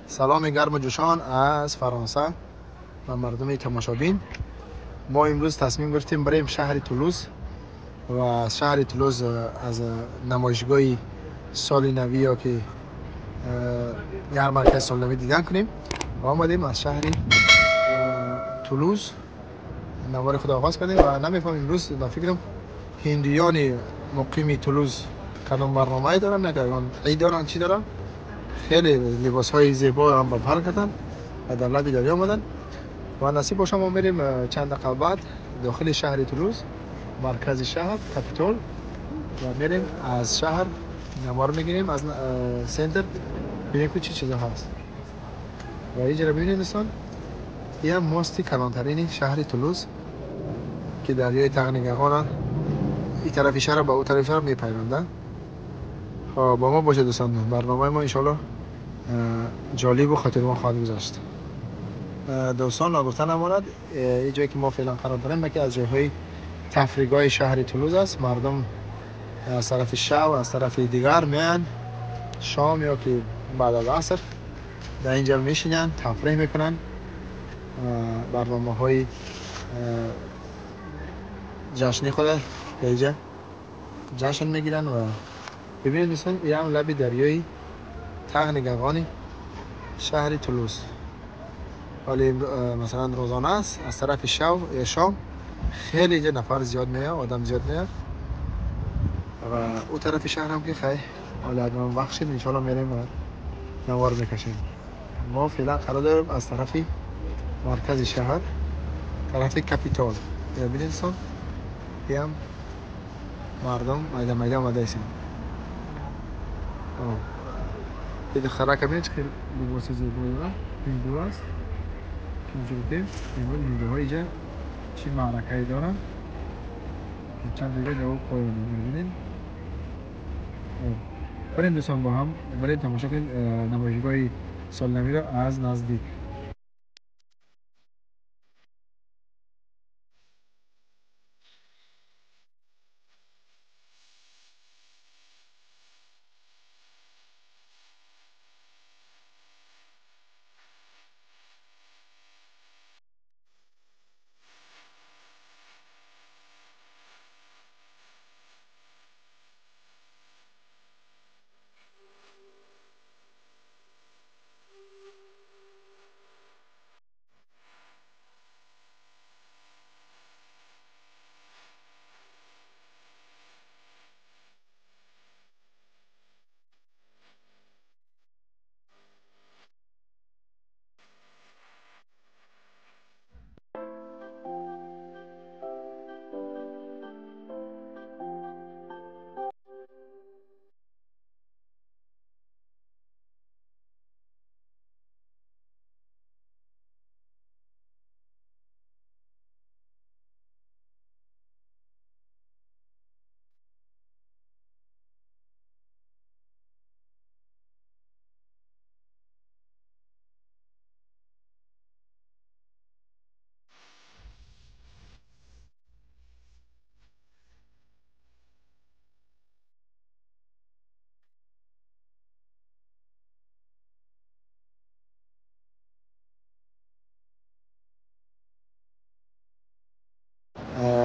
سلام گرم و جوشان از فرانسه و مردم تماشابین. ما امروز تصمیم گرفتیم بریم شهر تولوز و از شهر تولوز از نمایشگاه سال نوی یا که مرکز سال نوی دیدن کنیم و آمدیم از شهر تولوز نوار خود آغاز کردیم و نمیفهم امروز با فکرم هندیان مقیم تولوز کدام برنامه دارن، نکردن عید دارن چی دارن. خیلی لباس های زیبا هم بپر کردن و در لبی دریا آمدن و نصیب باشه ما میریم چند دقیقه بعد داخل شهر تولوز، مرکز شهر کاپیتول، و میریم از شهر نوار میگیریم از سنتر ببینیم که چی چیزا هست. و اینجا ببینید دوستان، این ماستی کلانترین شهر تولوز که دریای تغنیگهان این طرف شهر با اون طرف شهر میپیونده. با ما باشه دوستان، برنامه ما انشالله جالب و خاطرمان خواهد گذاشت. دوستان نگفتن نماند این جایی که ما فعلا قرار داریم یکی از جاهای تفریحگاه شهر تولوز است. مردم از طرف شب و از طرف دیگر میان شام یا که بعد از عصر در اینجا میشینن تفریح میکنن، برنامه های جشنی خود اینجا جشن میگیرن. و ببینید دوستان این هم لب دریای تغنیگهان شهر تولوز. ولی مثلا روزانه است از طرف شام خیلی اینجا نفر زیاد میاد، آدم زیاد میاد و اون طرف شهر هم که خیلی حالا اگر وقت شد ان شاء الله میریم و نوار میکشیم. ما فعلا قرار داریم از طرف مرکز شهر طرف کاپیتول ببینید دوستان، هم مردم میدان اومده هستند. این خرک ببینید خیلی لباس زیبایی داره، هندو است که اینجا امروز هندوها اینجا چی معرکه‌ای دارن که چند دقیقه جواب پایان می‌بینید. بریم دوستان با هم بریم تماشا کنیم نمایشگاه سال نوی را از نزدیک.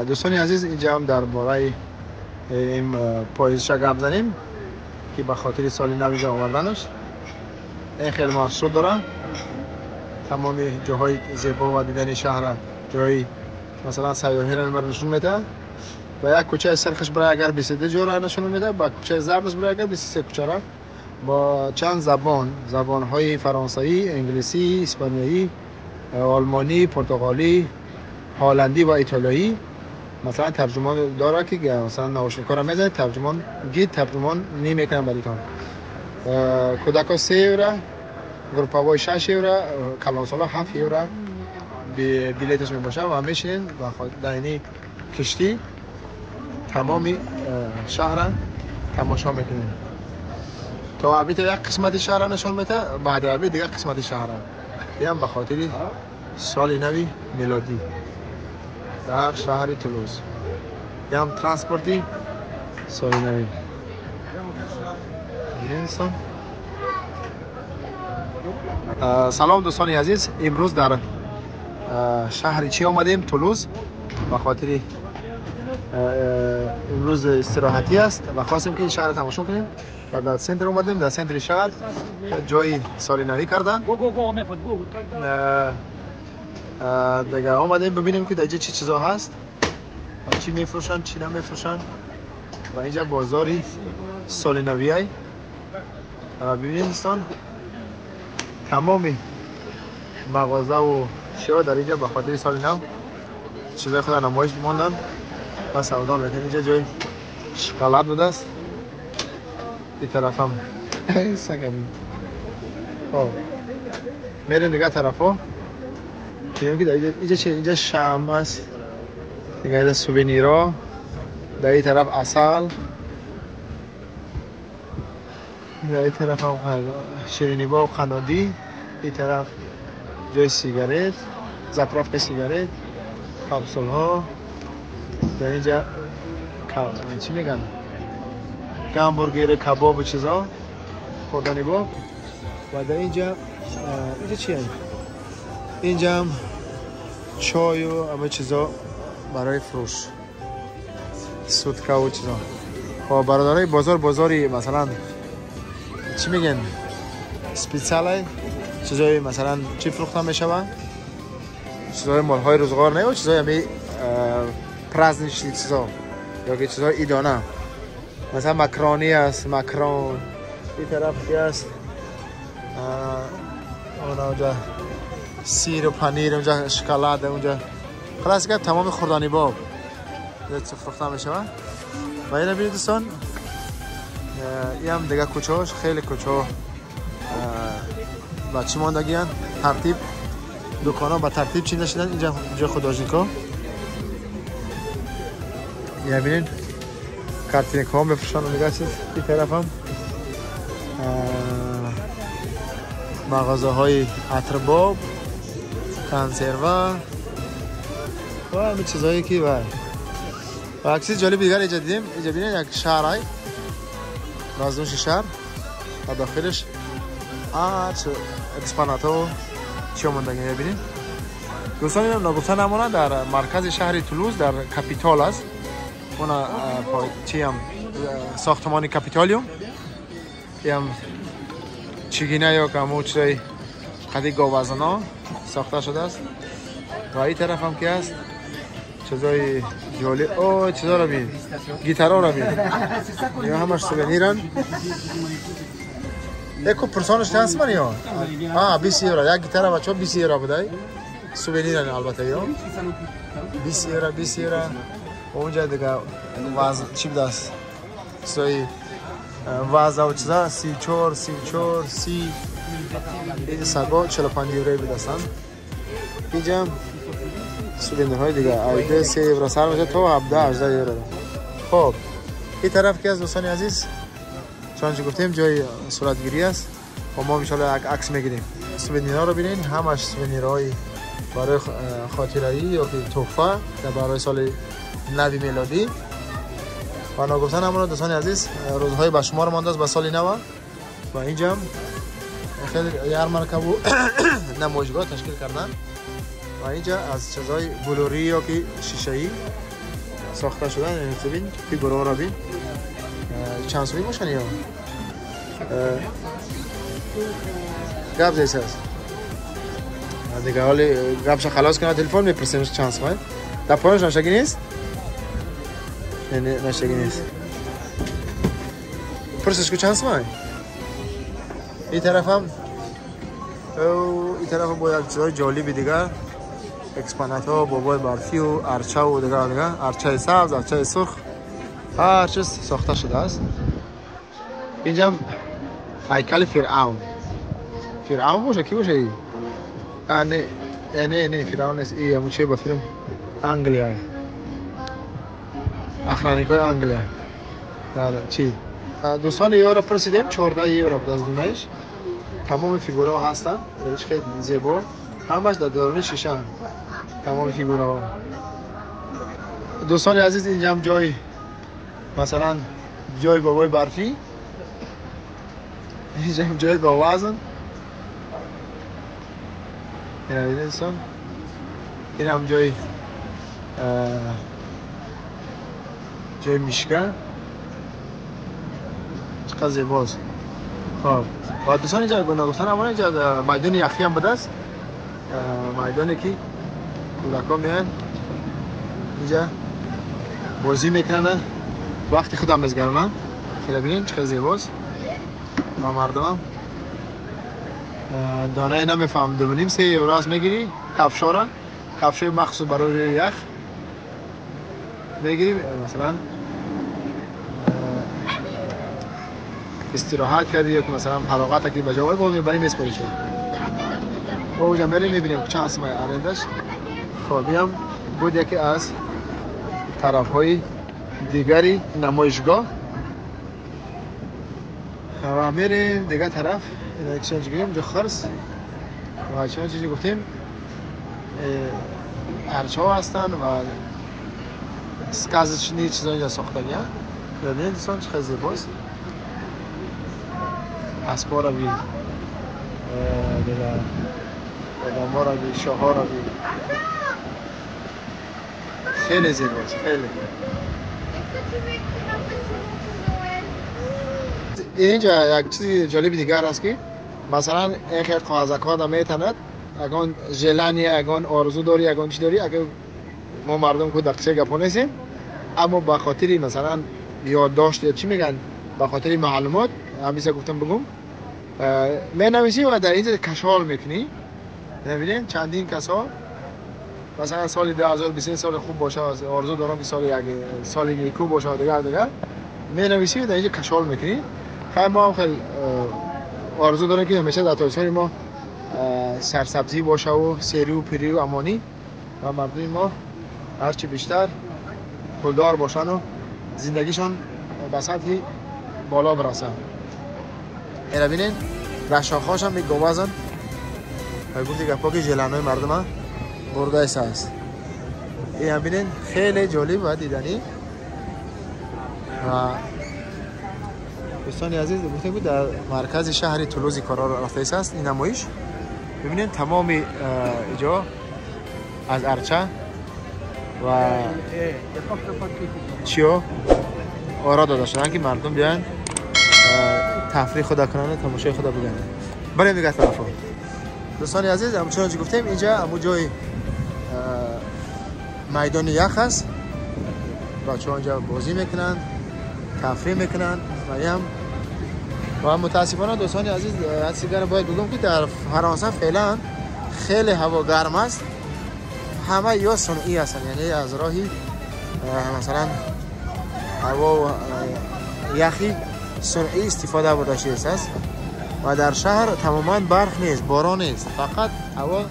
دوستان عزیز اینجا هم درباره این پاییزچه گپ زنیم که به خاطر سال نو آوردنش. این خیلی مشهور داره، تمام جاهای زیبا و دیدن شهر جایی مثلا سیاحی را نشون میده و یک کوچه سرخش برای اگر 22 جا را نشون میده، با کوچه زردش برای اگر 23 کوچه را با چند زبان‌های فرانسوی، انگلیسی، اسپانیایی، آلمانی، پرتغالی، هلندی و ایتالیایی مثلا ترجمان داره که مثلا نوشتکار میزنه ترجمان نمیکنه برایتان. کودکا 3 یورو، گروپ‌های 6 یورو، کلانسالا 7 یورو بلیتش میباشه و میشین و در این کشتی تمامی شهر تماشا میکنین. تا ابی یک قسمت شهر نشون میده، بعد ابی دیگه قسمت شهر. هم به خاطر سال نوی میلادی در شهر تولوز. هم ترانسپورتی سال نوی. این انسان سلام دوستان عزیز، امروز در شهر چی آمدیم؟ تولوز. به خاطر امروز استراحتی است و خواستیم که این شهر تماشا کنیم و در سنتر اومدیم. در سنتر شهر جای سالی نوی کردن. دیگه آمدیم ببینیم که در اینجا چی چیزا هست و چی میفروشن چی نمیفروشن و اینجا بازاری سالی نوی های. ببینید دوستان تمامی مغازه و شیعه در اینجا به خاطر سال نو چیزای خود نمایش ماندن و سودا میکنن. اینجا جای شکلات بوده است. این طرف هم سگم میریم دیگه طرف ها دیگه که در اینجا چه؟ اینجا شام است دیگه. اینجا سووینیرها، در این طرف عسل، در این طرف هم شیرینی با و قنادی، این طرف جای سیگارت، زپرافت سیگارت، کپسول ها، در اینجا چی میگن؟ همبرگر، کباب و چیزا خوردنی با. و در اینجا چی هست؟ اینجا هم چای و همه چیزا برای فروش، سودکا و چیزا. خب برادرای بازاری مثلا چی میگن؟ اسپیسیال چیزای مثلا چی فروخته میشوند؟ چیزای مالهای روزگار نه و چیزای همی پرزنیشی چیزا یا که چیزای ایدانه. مثلا مکرونی است، مکرون. این طرف کی است؟ اونجا سیر و پنیر، اونجا شکلات، اونجا خلاص که تمام خوردنی باب چه فروخته میشوند. و اینا ببینید دوستان، این هم دیگه کوچه‌اش خیلی کوچه بچه ماندگیان. ترتیب دکانا با ترتیب چیده شدن. اینجا جای خودروژیکا. یا ببینید کارتینک ها میفروشن و دیگه چیز. این طرف هم مغازه های عطر باب، کنسروا و همه چیزهایی که و عکسی جالب دیگر اینجا دیدیم. اینجا ببینید یک شهر های رازدونش شهر و داخلش اکسپانات ها چی آمدگی ببینید دوستان. اینم نگفتن نمونه در مرکز شهر تولوز در کپیتال است. اون چی هم ساختمان کپیتالیوم هم چگینه یا کمو چیزای قدی گاوزنا ساخته شده است. و این طرف هم که است چیزای جالی چیزا رو بین گیتارا رو بین یا همش سوونیرن. یکو پرسانش هست من یا 20 یورو یک گیتار بچه 20 یورو بوده. سوونیرن البته یا 20 یورو. اونجا دیگه واز چی بوده است؟ چیزای واز و چیزا 34 این سگا 45 یورو بوده است. اینجا سوونیرهای دیگه ایده 3 یورو سر میشه تا 17-18 یورو. خب این طرف که از دوستان عزیز چون گفتیم جای صورتگیری است و ما ان شاء الله عکس میگیریم. سوونیرها رو ببینید، همش سوونیرهای برای خاطره‌ای یا که تحفه برای سال نوی میلادی. و نگفتن همون دوستان عزیز روزهای به شمار مانده است به سال نو و اینجا خیلی یارمارکه و نمایشگاه تشکیل کردن. و اینجا از چیزای بلوری یا که شیشه‌ای ساخته شدن. ببین فیگورا رو ببین چند سوی باشن یا گپ زیست است دیگه. حالی گپش خلاص کنه تلفن میپرسیمش چند سوی. در پایانش نشگی نیست؟ نه نشگی نیست. پرسش که چند سوی. این طرف هم با یک چیزای جالبی دیگه اکسپانات ها، بابای برفی و ارچه و دیگه ارچه سبز، ارچه سرخ، هر چیز ساخته شده است. اینجا هیکل فرعون باشه کی باشه؟ نه فرعون نیست. این همون چیه با فیلم انگلیا اخرانیکای انگلیا در چی دوستان یورو پرسیدیم 14 یورو بود از دونش. تمام فیگورها هستن خیلی زیبا، همش در دوران شیشه هم. تمام فیگورها دوستان عزیز اینجا هم جای مثلا جای بابای برفی، اینجا هم جای گاوزن این دوستان این هم جای میشکن چقدر زیباست. خب و دوستان اینجا گفتن اما اینجا میدان یخی هم بده است، میدانی که کودکان میان اینجا بازی میکنن وقتی خودم میگذرونن. خیلی ببینید چقدر زیباست و مردم دانه اینا میفهم ببینیم 3 یورو است میگیری کفشا کفش مخصوص برای یخ میگیریم مثلا استراحت کردی یا مثلا فراغت کردی بجای باز میبریم اسپوری شد با اونجا میریم میبینیم چند اسمای آرندش. خب هم بود یکی از طرف های دیگری نمایشگاه و میریم دیگه طرف این اکسچنج گیریم جو خرس و چند چیزی گفتیم ارچه ها هستن و سکازشنی چیزا اینجا ساختگی هم ببینید دوستان چقدر زیباست. اسبا را بی آدم ها را بی شاه ها را بی خیلی زیباست. خیلی اینجا یک چیز جالب دیگر هست که مثلا این خیلی کاغذک ها میتند اگان ژلانی اگان آرزو داری اگان چی داری اگه ما مردم که دقیقه گپ نیستیم اما به خاطر مثلا یادداشت چی میگن به خاطر معلومات همیشه گفتم بگم می نویسی و در اینجا کشال میکنی. ببینید چندین کسا مثلا سال 2023 سال خوب باشه آرزو دارم که سال نیکو باشه دیگه می نویسی و در اینجا کشال میکنی. خیلی ما خیلی آرزو دارم که همیشه در تاریخ ما سرسبزی باشه و سری و پری و امانی و مردم ما هرچی بیشتر پولدار باشن و زندگیشان به سطح بالا برسن. اینا ببینید رشاخاش هم میگوازن و گفتی گپا که ژلانای مردم برده است. این هم ببینید خیلی جالب و دیدنی و دوستان عزیز گفتم بود در مرکز شهر تولوز کارا رفته است. این نمایش ببینید تمام اینجا از ارچه و چیو آرا داده شدن که مردم بیان تفریح خدا کنن تماشای خدا بگن. بریم دیگه طرفا دوستان عزیز همچنان که گفتیم اینجا همون جای میدان یخ است. بچه‌ها اینجا بازی میکنن تفریح میکنن و متاسفانه دوستان عزیز از دیگر باید بگم که در فرانسه فعلا خیلی هوا گرم است. همه یا صنعی هستن یعنی از راهی مثلا هوا یخی صنعی استفاده برده شده است و در شهر تماما برف نیست باران نیست فقط هوا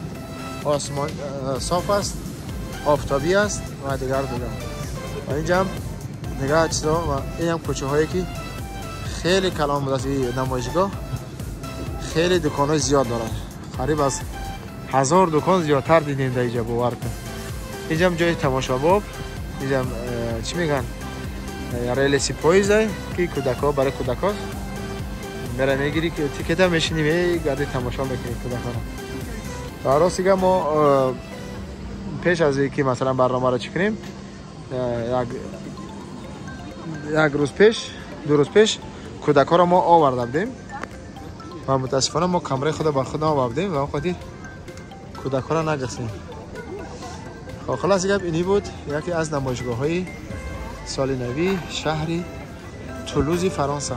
آسمان صاف است آفتابی است و دیگر و اینجا هم نگاه چیزا و این هم کوچه هایی که خیلی کلام بوده است. نمایشگاه خیلی دکان های زیاد داره قریب از 1000 دکان زیادتر دیدیم در اینجا باور کن. اینجا هم جای تماشاباب اینجا هم چی میگن ریلسی پاییزه که کودکا برای کودکا میره میگیری که تیکت هم میشینی گردی تماشا میکنی کودکا را. راستی ما پیش از اینکه مثلا برنامه را چکنیم یک روز پیش دو روز پیش کودکا را ما آورده بودیم و متاسفانه ما کمره خود با خود آوردیم و خاطر کودکا را نگرفتیم. خب خلاص گپ اینی بود یکی از نمایشگاه های سال نوی شهری تولوز فرانسه.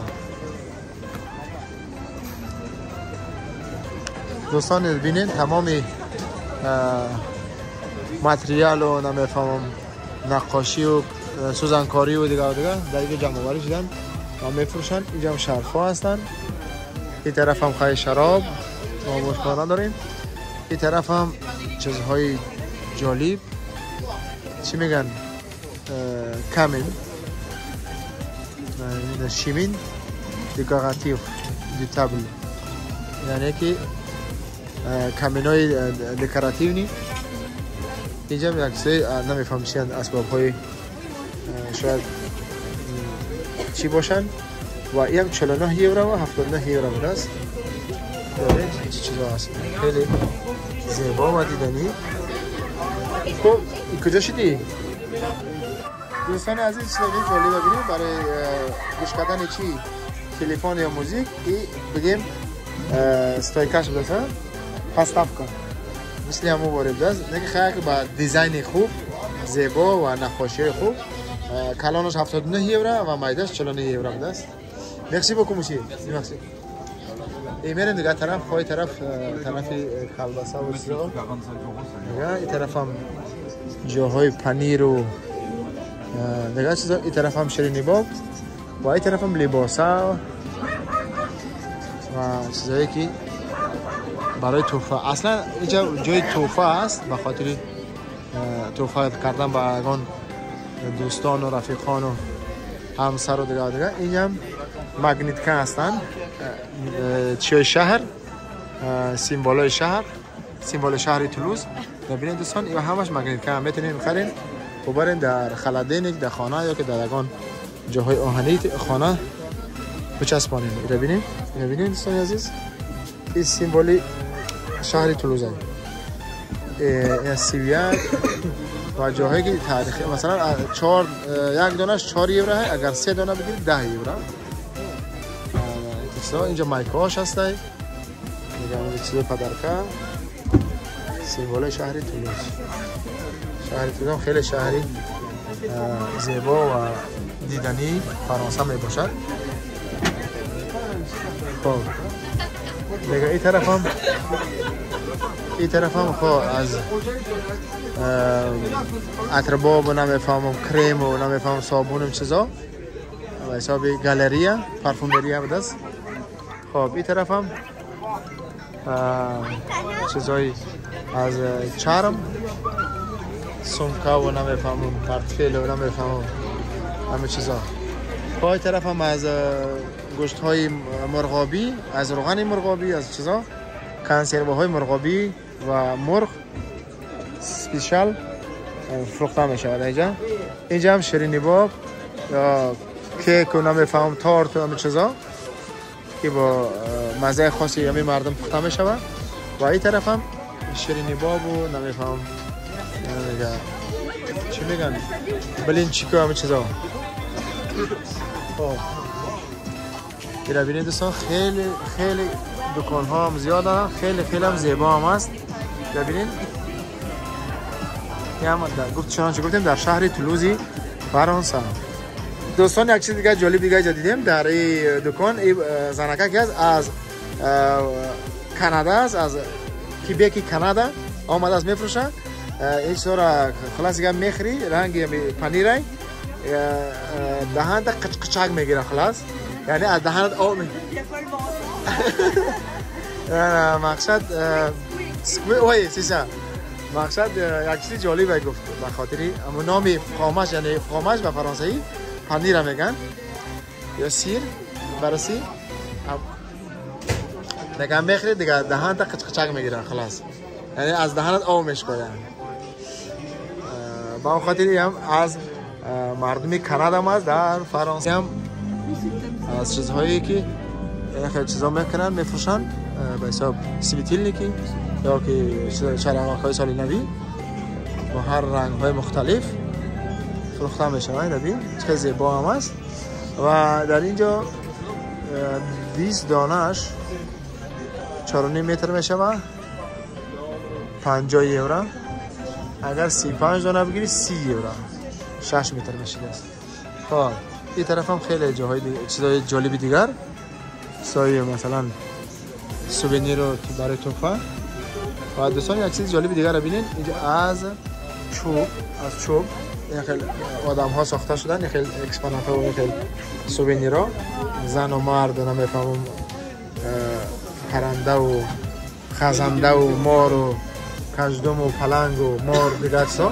دوستان ببینید تمام متریال و نمیفهمم نقاشی و سوزنکاری و دیگه در اینجا جمع آوری شدن و میفروشن. اینجا هم شرف ها هستن. این طرف هم خیلی شراب و مشکلات داریم. این طرف هم چیزهای جالب چی میگن کامین شیمین دیکوراتیو دی تابل یعنی که کامین های دکوراتیو نی. اینجا هم یک سری نمیفهم چی اسباب های شاید چی باشن و این هم 49 یورو و 79 یورو است. ببینید چه چیزا هست، خیلی زیبا و دیدنی. خب این کجا شدی؟ دوستان عزیز چیزی جالب ببینید برای گوش کردن چی تلفن یا موزیک بگیم استایکاش بزن پستاف کن مثل همون وارد است دیگه خیلی با دیزاین خوب زیبا و نقاشی خوب کلانش 79 یورو و مایدش 49 یورو است. مرسی beaucoup monsieur. Merci. میریم دیگه طرف خواهی طرف کلباسه و چیزا دیگه این طرف هم جاهای پنیر و دیگه چیزا این طرف هم شیرینی باب و این طرف هم لباسه و چیزایی که برای توفه اصلا اینجا جای توفه است به خاطر توفه کردن با اگان دوستان و رفیقان و همسر و دیگه اینجا هم مگنیتکا هستن چیای شهر سیمبولای شهر سیمبول شهر تولوز ببینید دوستان این همش مگنیتکا هم میتونین بخرین و برین در خلدینک در خانه یا که در اگان جاهای آهنی خانه بچسبانین. ببینید دوستان عزیز این سیمبولی شهر تولوز است. این سیویت و جاهایی که تاریخی مثلا یک دانش 4 یورو است اگر 3 دانه بگیرید 10 یورو. اینجا مایکاش هست میگم چیز پدرکا سیمبول شهر تولوز. شهر تولوز خیلی شهری زیبا و دیدنی فرانسه می باشد. خب دیگه این طرف هم خب از عطر باب و نمیفهمم کریم و نمیفهمم صابون و چیزا و حسابی گالریا پارفومری هم دست. خب این طرف هم چیزایی از چرم سمکا و نمیفهمم پرتفیل و نمیفهمم همه چیزا. خب این طرف هم از گوشت های مرغابی از روغن مرغابی از چیزا کنسرو های مرغابی و مرغ سپیشال فروخته می شود. اینجا هم شیرینی باب یا کیک و نمیفهمم تارت و همه چیزا که با مزه خاصی همه مردم پخته می شود. و این طرف هم شیرینی باب و نمیفهمم چی میگن بلینچیک و همه چیزا. این رو بینید دوستان خیلی دکان ها هم زیاد هست خیلی هم زیبا هم هست. ببینید چنانچه گفتیم در شهر تولوزی فرانسه. دوستان یک چیز دیگه جالب دیگه دیدیم در این دکان زنکه که از کانادا است از کیبکی کانادا آمده است میفروشه. این چیزا را خلاص دیگه میخری رنگ پنیره دهانت قچقچق میگیره خلاص یعنی از دهانت آب میگیره. مقصد وای سیسا مقصد یک چیز جالبه گفت به خاطری اما نام فقامش یعنی فقامش به فرانسوی پنیر میگن یا سیر برسی دیگه میخری دیگه دهانت قچقچق میگیره خلاص یعنی از دهانت آب میشکنه. با خاطری هم از مردمی کانادا هم از در فرانسه هم از چیزهایی که خیلی چیزا میکنن میفروشن به حساب سیبیتیلنیکی یا که چراغ‌های سالی نوی با هر رنگ‌های مختلف فروخته میشن. ببین چه زیبا هم است و در اینجا 20 دانش 4.5 متر میشه و 50 یورو. اگر 35 دانه بگیری 30 یورو 6 متر میشه است. خب این طرف هم خیلی جاهای چیزای جالبی دیگر سایه مثلا سوونیر رو برای تحفه. و دوستان یک چیز جالبی دیگر رو ببینید اینجا از چوب خیلی آدم ها ساخته شدن خیلی اکسپونات ها و خیلی سوونیرها زن و مرد نمیفهمم پرنده و خزنده و مار و کژدم و پلنگ و مار دیگر سا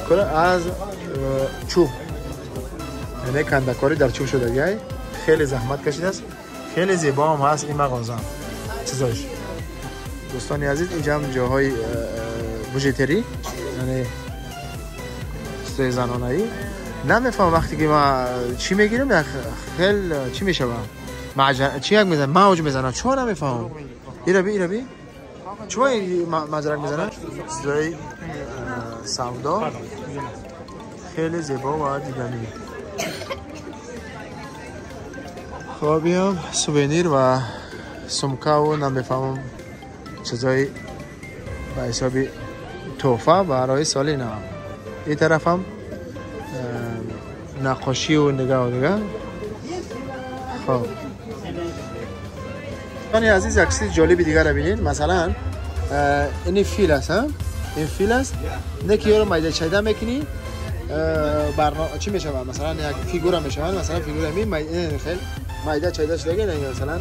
کل از چوب یعنی کندکاری در چوب شده گه خیلی زحمت کشیده است. خیلی زیبا هم هست این مغازه چیزاش. دوستان عزیز اینجا هم جاهای بوژتری یعنی چیزای زنانه‌ای نمیفهم وقتی که ما چی میگیریم خیلی چی میشه چی یک میزنم موج میزنم چون نمیفهم ایربی چون مجرک میزنن صدای سودا خیلی زیبا و دیدنی. خب بیام سوونیر و سمکه و نمیفهمم چیزای به حساب تحفه برای سال نو. این طرف هم نقاشی و نگاه دیگه. خب دوستان عزیز یک چیز جالبی دیگر رو ببینید. مثلا این فیل است، این فیل است نه که یارو مایده چیده میکنی برنامه چی میشه؟ مثلا یک فیگور میشه، مثلا فیگور می خیلی مایده چیده شده نه، مثلا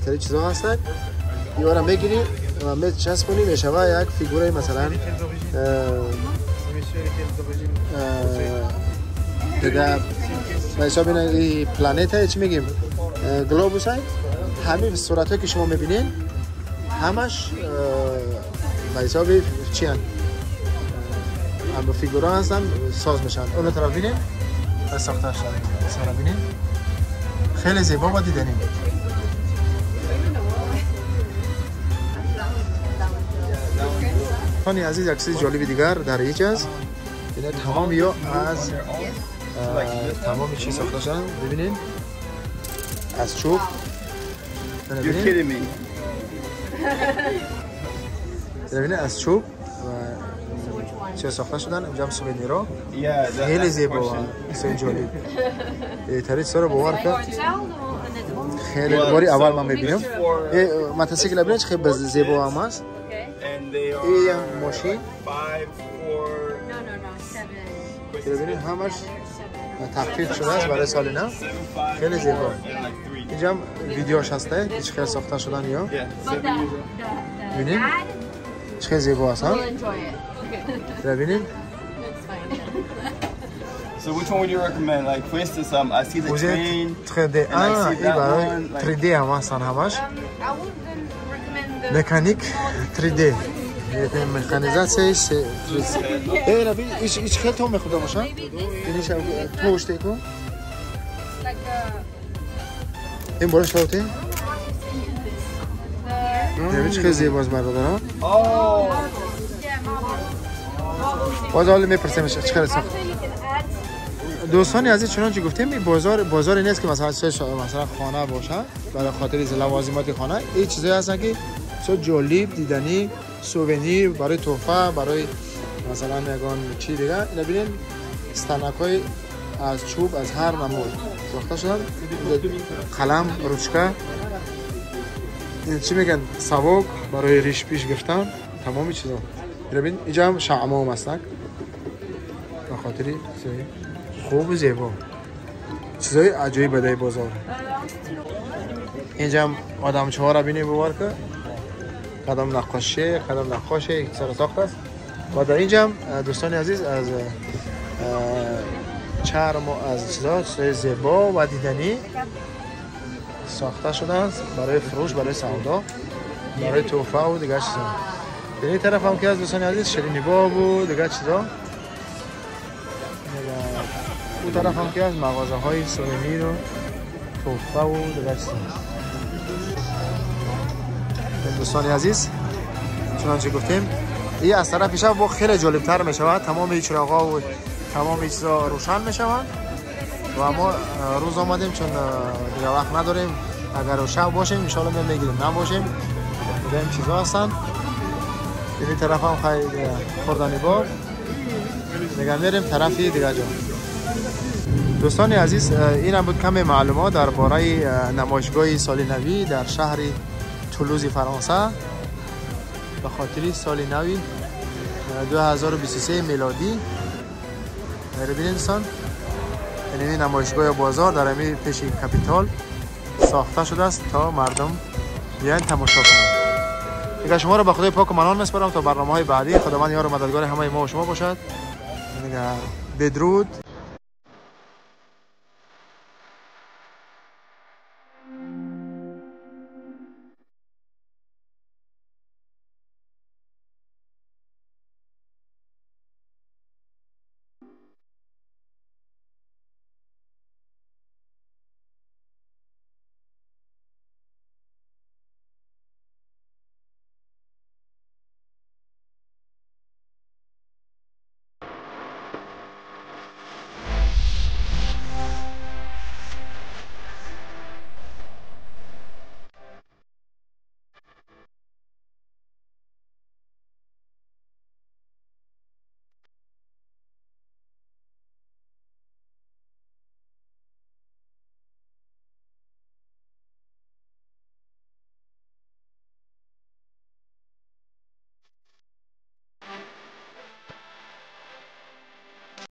این چیزا هستن یارو میگیری و میچسبونی میشه و یک فیگور مثلا دیگه به حساب این پلنت چی میگیم گلوبوس های همین صورتایی که شما میبینین همش به حساب چی هستن؟ هم فیگورا هستن ساز میشن. اون طرف ببینین ساخته شده مثلا ببینین خیلی زیبا و دیدنی. خانی عزیز یک چیز جالبی دیگر در اینجا است. اینا تمام یا از تمام چیز ساخته شدن. ببینین از چوب. ببینین از چوب چه ساخته شدن. اینجا هم سوونیرها خیلی زیبا و خیلی جالب. تریج سر باور کرد خیلی باری اول من میبینم موتورسیکل ببینید خیلی زیبا هم است. این ماشین ببینید همش تخفیف شده است برای سال نو. خیلی زیبا. اینجا هم ویدیوش هسته هیچ خیلی ساخته شدن یا ببینید خیلی زیبا است. ببینید So which one would you recommend? Like for instance, I see the train. 3D. Ah, این برای 3D هم هستن همش. مکانیک 3D. مکانیزاسیون 3D. ربی ایش خیلی تو میخواد باشه. اینش پوشته کو. این برش توته. این خیلی زیباست برادران. باز حالا میپرسیم چقدر ساخت. دوستانی عزیز چنانچه گفتیم این بازار نیست که مثلا خانه باشه برای خاطر لوازمات خانه. این چیزایی هستن که جالب دیدنی سوونیر برای تحفه برای مثلا یگان چی دیگه. اینا ببینین استنکای از چوب از هر نمود ساخته شدن. قلم روچکه این چی میگن سواک برای ریش پیش گرفتن تمامی چیزا. ببین اینجا هم شمع هم هستن به خاطری خوب و زیبا چیزای عجیب بدای بازار. اینجا هم آدم چهار را بینی ببار که قدم نقاشه یک سر ساخت است. و در اینجا هم دوستان عزیز از چرم و از چیزای زیبا و دیدنی ساخته شده است برای فروش برای سودا برای تحفه و دیگه چیزا. در این طرف هم که از دوستان عزیز شیرینی باب و دیگه چیزا. اون طرف هم که از مغازه های سوونیر و تحفه و دیگه چیزا. دوستان عزیز چنانچه گفتیم این از طرف پیش با خیلی جالب تر می شود. تمام این چراغا و تمام این چیزا روشن می شود و اما روز آمدیم چون دیگه وقت نداریم. اگر شب باشیم ان شاء الله میگیریم، نباشیم این چیزا هستن. این طرف هم خیلی خوردنی باب دیگه میریم طرفی دیگه جا. دوستان عزیز این هم بود کمی معلومات درباره نمایشگاه سال نوی در شهر تولوز فرانسه به خاطر سال نوی 2023 میلادی. ببینید دوستان این نمایشگاه بازار در همین پیش کپیتال ساخته شده است تا مردم بیان تماشا کنند. دیگه شما رو به خدای پاک و منان میسپارم تا برنامه‌های بعدی. خداوند یار و مددگار همه ما و شما باشد. بدرود.